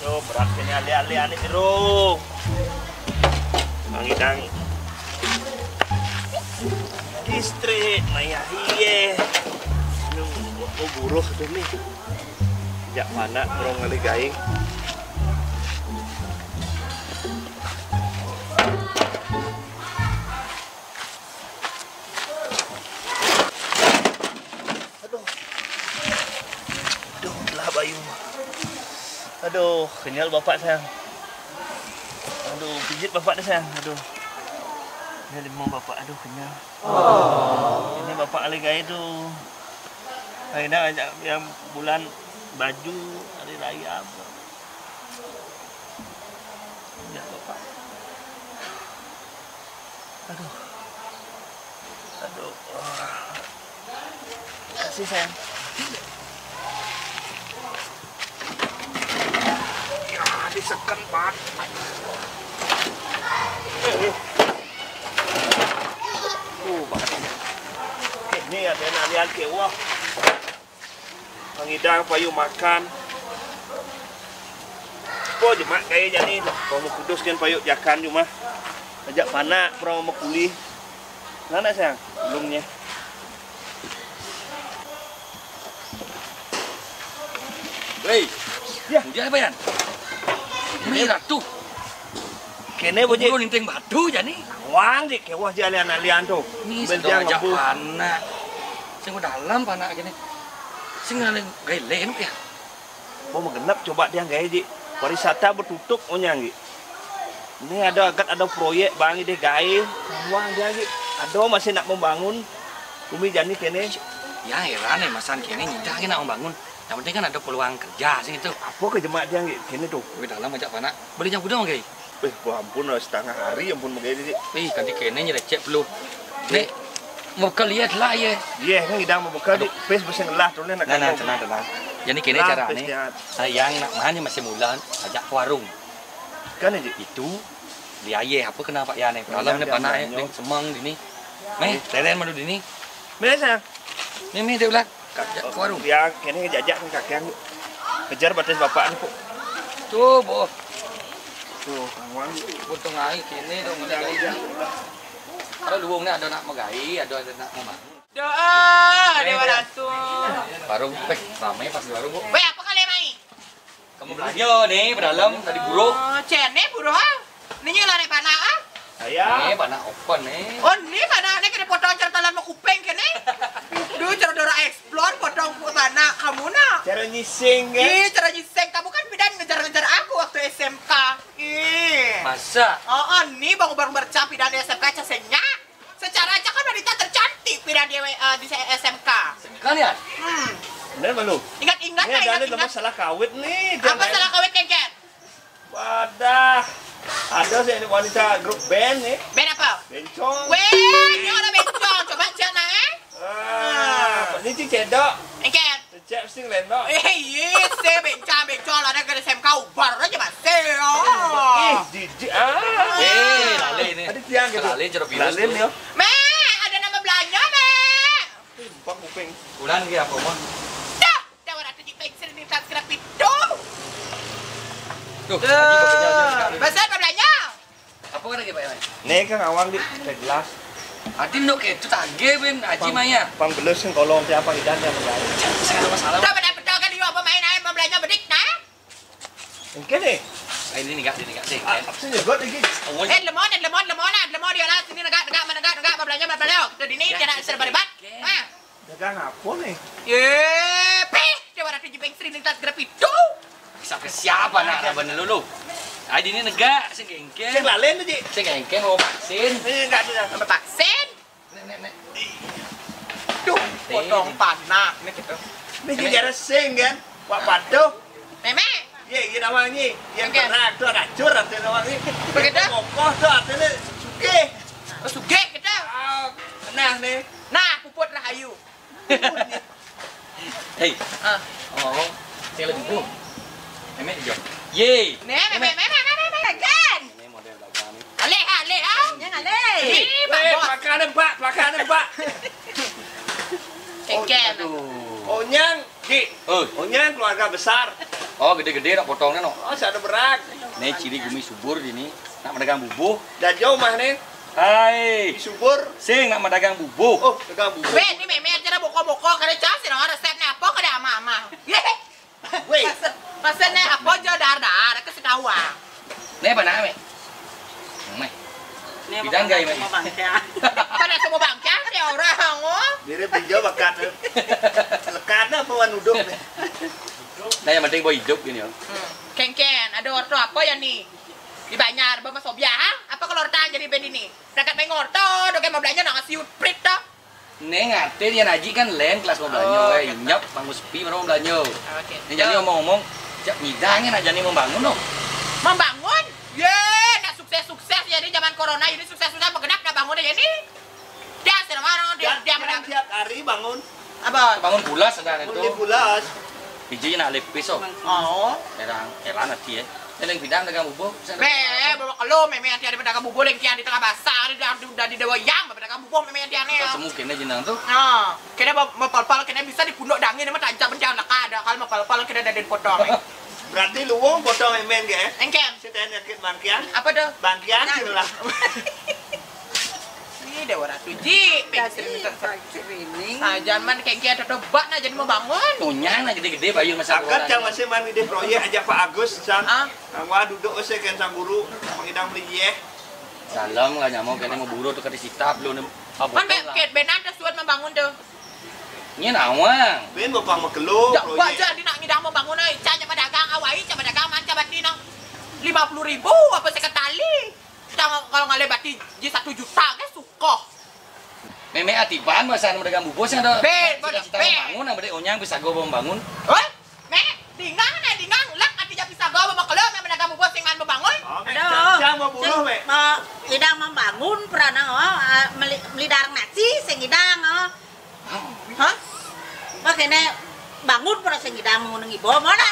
Aduh, berat kini ali-ali ani biru. Mangidang. Istri, maya hiye. Oh buruh demi. Jak mana berong ngali gaing. Aduh, kenyal bapak sayang. Aduh, pijit bapak dah sayang. Aduh. Ini limau bapak, aduh kenyal. Ini bapak ali gaya tu. Hari nak ajak yang bulan baju hari raya apa. Ya bapak. Aduh. Aduh. Kasih sayang. Disekan banget. Banget. Ini ada nalian kewah. Mangidang payu makan. Po jemak kayak jadi. Kalau mau kudus kan payu jakan cuma. Ajak panak, pernah mau kuli. Mana sayang? Belumnya. Wei, ya, dia apa ya? Merah tuh. Kene boje. Bro ninteng batu jadi. Wang dik kewah jalan alian tuh. Ini sedang ajak panak. Sing dalam panak gini. Sing ngale gele ya. Mau mengenap coba dia gaya ji. Pariwisata bertutup onyang ji. Ini ada proyek bang ide gaya. Wang dia ji. Ada masih nak membangun. Bumi jani kene. Ya heran nih masan kene nyidah nak membangun. Yang penting kan ada peluang kerja sih itu. Apa kejemak dia kene tuh? Wih dalam ajak panak. Beli yang gudang gay. Ampun setengah hari ampun begini sih. Tadi kene nyrecek belum. Nek mau lihat lah ya. Iya, kan idang mau buka di pes besi ngelah tuh nak. Tenang. Jadi kene cara nih. Yang nak mahanya masih mulan ajak ke warung. Kan aja itu liaye apa kenapa ya nih? Dalam nih panak ning semang dini. Meh, teren madu dini. Meh sayang. Meh dia ulah. Ajak ke warung. Ya, kene jajak kan kakek kejar batas bapak nih, Pak. Tuh, boh. Tuh, Wang. Butuh ngai kene dong ada gaya. Kalau luwung ni ada nak megai, ada nak membangun. Doa, Dewa Ratu. Warung, ramai pas di warung, Bu. Weh, apa kalian mai? Kamu belanja nih, dalam tadi buruh. Oh, cene buruh ah. Ini nyala nih panah ah. Saya. Panak open nih. Oh, ini panah nih kena potong ceritalan mau kupeng kene. Duh, cara dora explore potong panah kamu nak. Cara nyising kan? Ih, cara nyiseng kamu kan bidan ngejar-ngejar aku waktu SMK. Ih. Masa? Oh, ini baru bercap bidan di SMK casenya. Secara aja kan wanita tercantik bidan di SMK. Kan ya? Bener malu. Ingat-ingat Ini ada nih masalah kawit nih. Apa salah kawin Ken? Wadah. Ada sih ini wanita grup band nih. Ben apa? Bencong. Weh, ini orang bencong. Coba cek nak Ini sih cedok. Ken. Cek sing lendok. Yes, bencong lah ada SMK ubar aja masih. Jijik. Lale ini. Ada tiang gitu. Lale jeruk virus. Lale nih. Mek, ada nama belanja, Mek. Pak kuping. Bulan ke apa, Mon? Dah, dah orang tu jipeng sini tak kena pintu. Tuh, Besar apa belanja? apa kan lagi Pak Yai? Nih kan awang di gelas. Adi nok itu tage ben Aji Maya. Pang beles yang kolong siapa idan yang enggak. Saya ada masalah. Dah benar-benar kan dia apa main air mau belanja bedik nah? Mungkin nih. Ini enggak sih. Apa sih juga lagi? Lemon dia lah sini negak mau belanja. Kita di sini dia nak serba debat. Dagang apa nih? Ye, dia orang tu jipeng sini tak kena pintu. Sampai siapa nak bener lu? Adi ini negak, sing gengken. Sing lalen tuh, Ji. Sing gengken mau vaksin. Ini enggak ada Sama vaksin. Nek. Duh, potong panah ni kita. Ini jadi sing kan? Pak Pado. Memek. Iya namanya. Yang kena tuh racun artinya namanya. Begitu? Kokoh tuh artinya suge. Oh, sugih kita. Nah nih. Nah, puput Rahayu. Hei. Oh, saya lebih dulu. Memek dia. Ye. Memek kan. Ini model dagang ni. Ale ah. Jangan ale. Ni Pakanan Pak. Ken. Onyang, Ji. Onyang keluarga besar. Oh, gede-gede nak potongnya no. Oh, sana berat. Nih ciri gumi subur ini. Nak mendagang bubuh. Dan jauh mah nih. Hai. Subur. Sing nak mendagang bubuh. Oh, dagang bubuk. Weh, ini meme aja boko-boko kada cas no resepnya apa kada ama-ama. Ye. Weh. Pesennya apa aja dar-dar ke sekawa. Nih apa nak, Mek? Mek. Bidang gay, Mek. Pada semua bangsa ya orang oh. Dia pinjau bakat. Lekat apa wanuduk nih. Nah yang penting bawa hidup gini ya. Ken, ada orto apa ya nih? Dibayar bapak Sobia, apa kalau orto jadi band ini? Dekat main orto, doke mau belanja nak ngasih prit dah. Nih ngate dia naji kan lain kelas mau belanja, nyap bangun sepi mau belanja. Oke. Nih jadi ngomong-ngomong, cak nyidangnya nak jadi membangun dong. Membangun? Ye, nak sukses-sukses jadi zaman corona ini sukses-sukses bergerak nak bangun aja nih. Dia seremano, dia menang. Tiap hari bangun. Apa? Bangun bulas ada itu. Mulai bulas. Biji nak lepis oh. Oh. Elang nanti ya. Ini bidang dagang bubuk. Bawa kalau meme yang tiada pedagang bubur yang tiada di tengah basah, udah di dewa yang pedagang bubur meme yang tiada. Semungkin aja jenang tuh. Nah, kena mapal-pal kena bisa dipunduk dangin mah tajam bencana ada kalau mapal-pal kena dari potong. Berarti luwung potong emen ke? Engkem. Kita nyakit bangkian. Apa tuh? Bangkian gitu lah. Ini dewa ratu ji. Sajan man kayak ada debat nah jadi membangun. Tunyang nah gede-gede bayu masa Akan cang masih mandi di proyek ajak Pak Agus sang. Ah. Wah duduk usai kan sang guru mengidang beli ye. Salam lah nyamuk kene mau buru tuh ke disitap lu Kan ket benan dah suat membangun tuh. Ini nawang. Ben bapak mau kelu Jak proyek. baca di nak ngidang membangun euy. Canya pedagang awai, canya pedagang man cabat di nang 50.000 apa sekali. Kalau ngalebati di 1 juta ke sukoh. Meme atiban masa mendagang bubuk sih ada. Ben, Cita-cita ben. bangun yang berde onyang bisa gue bangun. Hoi, me, dingang lek artinya bisa gawe bakal me medagang bubur sing man membangun. Aduh, Cang mau bunuh we. mau idang membangun pernah melidang nasi sing idang Hah? makanya bangun pernah sing idang mengunungi bom mana